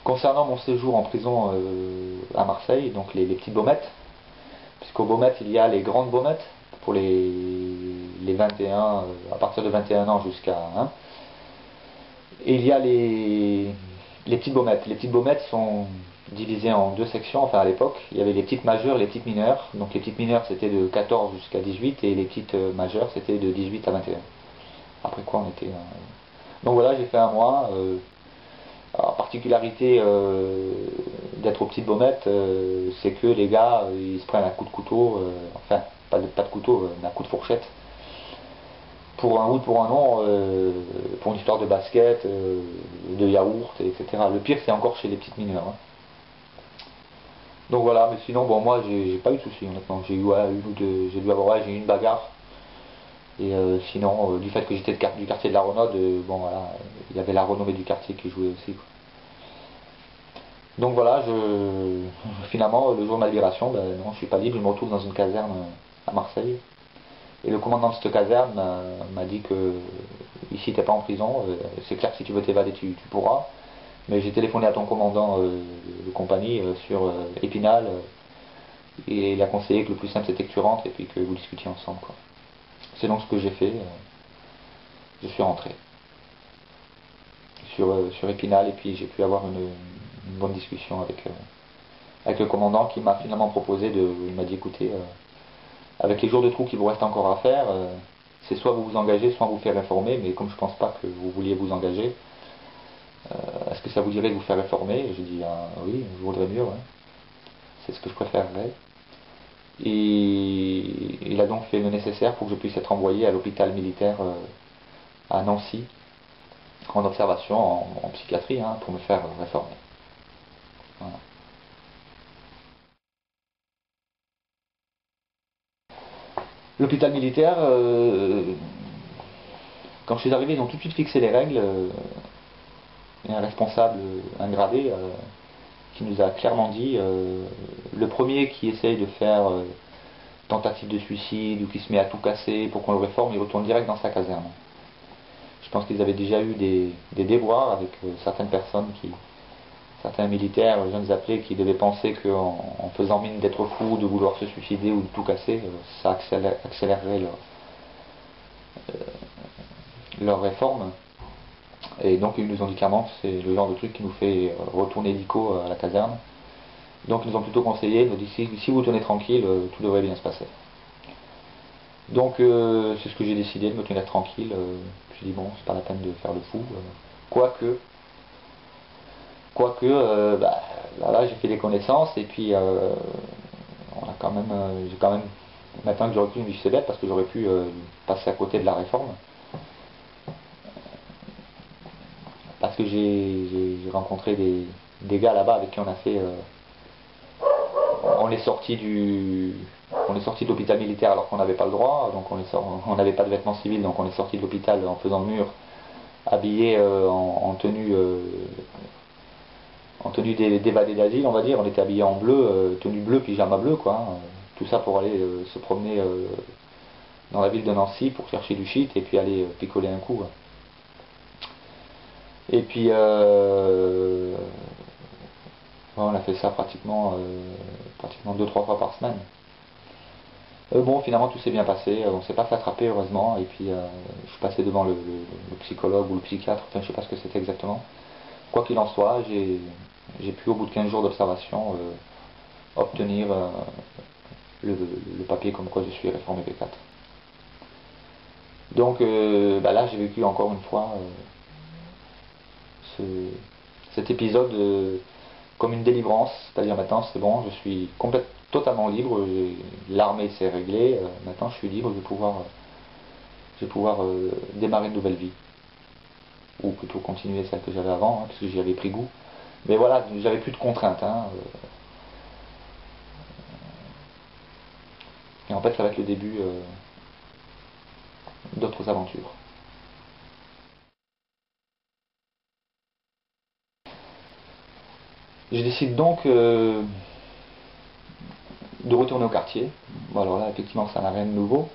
Concernant mon séjour en prison à Marseille, donc les petites baumettes, puisqu'aux baumettes il y a les grandes baumettes pour les 21, à partir de 21 ans jusqu'à 1. Et il y a les petites baumettes. Les petites baumettes sont divisées en deux sections, enfin à l'époque. Il y avait les petites majeures, les petites mineures. Donc les petites mineures c'était de 14 jusqu'à 18 et les petites majeures c'était de 18 à 21. Après quoi on était... Donc voilà, j'ai fait un mois. La particularité d'être aux petites baumettes, c'est que les gars, ils se prennent un coup de couteau, enfin, pas de couteau, mais un coup de fourchette, pour un ou pour un non, pour une histoire de basket, de yaourt, etc. Le pire, c'est encore chez les petites mineures. Hein. Donc voilà, mais sinon, bon, moi, j'ai pas eu de soucis, honnêtement. J'ai eu une ou deux, j'ai dû avoir, ouais, j'ai eu une bagarre. Et sinon, du fait que j'étais du quartier de la Renaude, bon voilà, il y avait la renommée du quartier qui jouait aussi. Quoi. Donc voilà, finalement, le jour de ma libération, ben, non, je suis pas libre, je me retrouve dans une caserne à Marseille. Et le commandant de cette caserne m'a dit que ici t'es pas en prison, c'est clair que si tu veux t'évader tu pourras. Mais j'ai téléphoné à ton commandant de compagnie sur Épinal et il a conseillé que le plus simple c'était que tu rentres et puis que vous discutiez ensemble. Quoi. C'est donc ce que j'ai fait, je suis rentré sur Épinal et puis j'ai pu avoir une bonne discussion avec le commandant qui m'a finalement proposé il m'a dit écoutez, avec les jours de trou qu'il vous reste encore à faire, c'est soit vous vous engagez, soit vous faire réformer, mais comme je pense pas que vous vouliez vous engager, est-ce que ça vous dirait de vous faire réformer? J'ai dit ah, oui, je voudrais mieux, ouais. C'est ce que je préférerais. Et il a donc fait le nécessaire pour que je puisse être envoyé à l'hôpital militaire à Nancy, en observation en psychiatrie, hein, pour me faire réformer. Voilà. L'hôpital militaire, quand je suis arrivé, ils ont tout de suite fixé les règles. Il y a un responsable, un gradé, qui nous a clairement dit le premier qui essaye de faire tentative de suicide ou qui se met à tout casser pour qu'on le réforme, il retourne direct dans sa caserne. Je pense qu'ils avaient déjà eu des déboires avec certaines personnes certains militaires, jeunes appelés, qui devaient penser qu'en faisant mine d'être fou, de vouloir se suicider ou de tout casser, ça accélérerait leur réforme. Et donc ils nous ont dit clairement que c'est le genre de truc qui nous fait retourner l'ICO à la caserne. Donc ils nous ont plutôt conseillé, ils nous ont dit si vous tenez tranquille, tout devrait bien se passer. Donc c'est ce que j'ai décidé, de me tenir tranquille. Je me suis dit bon, c'est pas la peine de faire le fou. Quoique, bah, là j'ai fait des connaissances et puis on a quand même, j'ai quand même, maintenant que je recule, je me dis c'est bête parce que j'aurais pu passer à côté de la réforme. Parce que j'ai rencontré des gars là-bas avec qui on a fait on est sorti de l'hôpital militaire alors qu'on n'avait pas le droit, donc on n'avait pas de vêtements civils, donc on est sorti de l'hôpital en faisant le mur, habillé en tenue d'évadé d'asile, on va dire. On était habillé en bleu, tenue bleue, pyjama bleu, quoi. Hein. Tout ça pour aller se promener dans la ville de Nancy pour chercher du shit et puis aller picoler un coup. Hein. Et puis on a fait ça pratiquement 2-3 fois par semaine. Bon, finalement tout s'est bien passé, on s'est pas fait attraper heureusement, et puis je suis passé devant le psychologue ou le psychiatre, enfin je sais pas ce que c'était exactement. Quoi qu'il en soit, j'ai pu au bout de 15 jours d'observation obtenir le papier comme quoi je suis réformé P4. Donc bah là j'ai vécu encore une fois cet épisode comme une délivrance, c'est-à-dire maintenant c'est bon, je suis totalement libre, l'armée s'est réglée, maintenant je suis libre, je vais pouvoir démarrer une nouvelle vie, ou plutôt continuer celle que j'avais avant, hein, parce que j'y avais pris goût. Mais voilà, j'avais plus de contraintes. Hein, et en fait ça va être le début d'autres aventures. Je décide donc de retourner au quartier. Bon, alors là, effectivement, ça n'a rien de nouveau.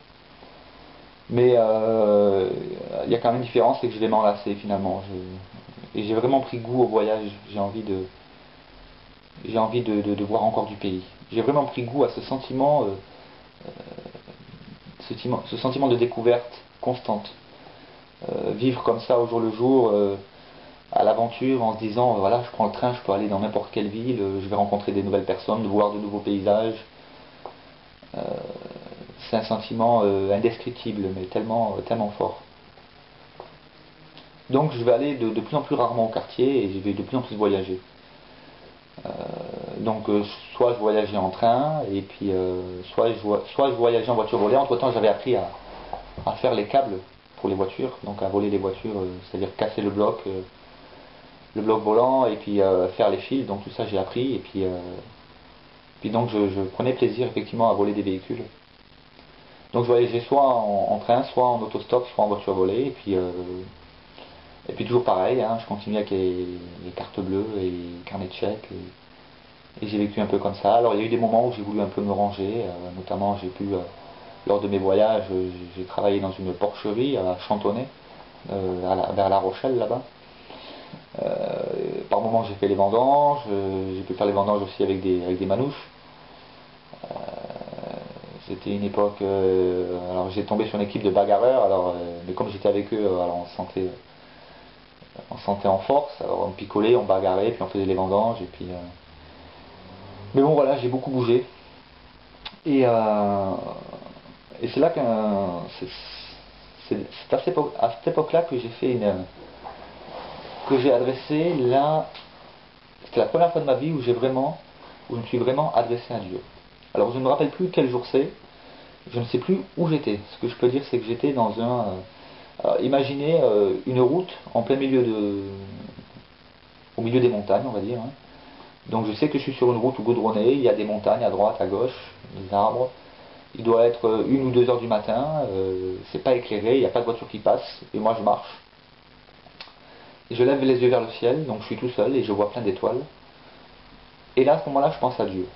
Mais il y a quand même une différence, c'est que je vais m'enlacer finalement. Et j'ai vraiment pris goût au voyage. J'ai envie de voir encore du pays. J'ai vraiment pris goût à ce sentiment, ce sentiment de découverte constante. Vivre comme ça au jour le jour, à l'aventure, en se disant voilà, je prends le train, je peux aller dans n'importe quelle ville, je vais rencontrer des nouvelles personnes, voir de nouveaux paysages. C'est un sentiment indescriptible, mais tellement fort. Donc je vais aller de plus en plus rarement au quartier et je vais de plus en plus voyager. Donc soit je voyageais en train et puis soit je voyageais en voiture volée. Entre temps j'avais appris à faire les câbles pour les voitures, donc à voler les voitures, c'est-à-dire casser le bloc volant et puis faire les fils. Donc tout ça j'ai appris et puis donc je prenais plaisir effectivement à voler des véhicules. Donc je voyageais soit en train, soit en autostop, soit en voiture volée et puis toujours pareil, hein, je continuais avec les cartes bleues et les carnets de chèques. Et j'ai vécu un peu comme ça. Alors il y a eu des moments où j'ai voulu un peu me ranger, notamment lors de mes voyages, j'ai travaillé dans une porcherie à Chantonnay, vers La Rochelle là-bas. Par moments j'ai fait les vendanges, j'ai pu faire les vendanges aussi avec des manouches. C'était une époque, alors j'ai tombé sur une équipe de bagarreurs, mais comme j'étais avec eux, alors on se sentait en force, alors on picolait, on bagarrait, puis on faisait les vendanges, et puis... Mais bon voilà, j'ai beaucoup bougé. Et, et c'est là que c'est à cette époque-là que que j'ai adressé c'était la première fois de ma vie où où je me suis vraiment adressé à Dieu. Alors je ne me rappelle plus quel jour c'est, je ne sais plus où j'étais. Ce que je peux dire, c'est que j'étais dans imaginez une route en plein au milieu des montagnes, on va dire, hein. Donc je sais que je suis sur une route goudronnée, il y a des montagnes à droite, à gauche, des arbres. Il doit être 1 ou 2 heures du matin, c'est pas éclairé, il n'y a pas de voiture qui passe, et moi je marche. Et je lève les yeux vers le ciel, donc je suis tout seul et je vois plein d'étoiles. Et là, à ce moment-là, je pense à Dieu.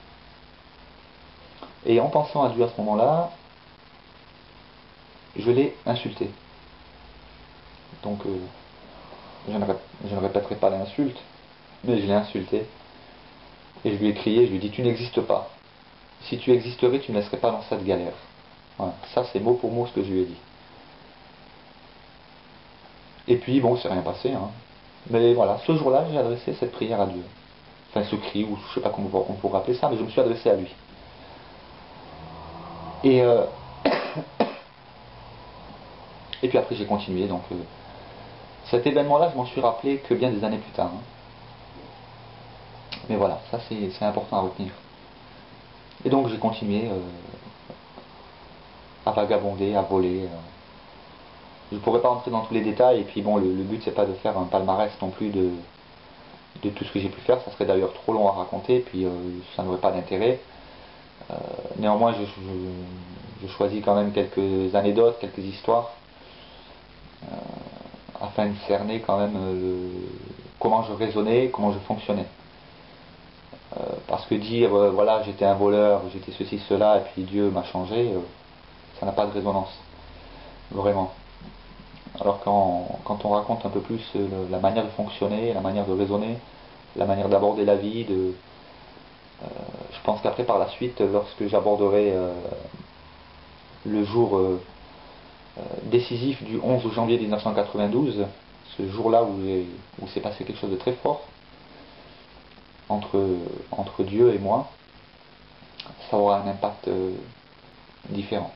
Et en pensant à Dieu à ce moment-là, je l'ai insulté. Donc je ne répéterai pas l'insulte, mais je l'ai insulté. Et je lui ai crié, je lui ai dit, tu n'existes pas. Si tu existerais, tu ne me laisserais pas dans cette galère. Voilà. Ça, c'est mot pour mot ce que je lui ai dit. Et puis, bon, c'est rien passé, hein. Mais voilà, ce jour-là, j'ai adressé cette prière à Dieu. Enfin, ce cri, ou je sais pas comment on pourrait appeler ça, mais je me suis adressé à lui. Et, et puis après, j'ai continué. Donc, cet événement-là, je m'en suis rappelé que bien des années plus tard, hein. Mais voilà, ça c'est important à retenir. Et donc, j'ai continué à vagabonder, à voler. Je ne pourrais pas rentrer dans tous les détails, et puis bon, le but c'est pas de faire un palmarès non plus de tout ce que j'ai pu faire, ça serait d'ailleurs trop long à raconter, puis ça n'aurait pas d'intérêt. Néanmoins, je choisis quand même quelques anecdotes, quelques histoires, afin de cerner quand même comment je raisonnais, comment je fonctionnais. Parce que dire voilà, j'étais un voleur, j'étais ceci, cela, et puis Dieu m'a changé, ça n'a pas de résonance, vraiment. Alors quand on raconte un peu plus la manière de fonctionner, la manière de raisonner, la manière d'aborder la vie, je pense qu'après par la suite, lorsque j'aborderai le jour décisif du 11 janvier 1992, ce jour-là où s'est passé quelque chose de très fort entre Dieu et moi, ça aura un impact différent.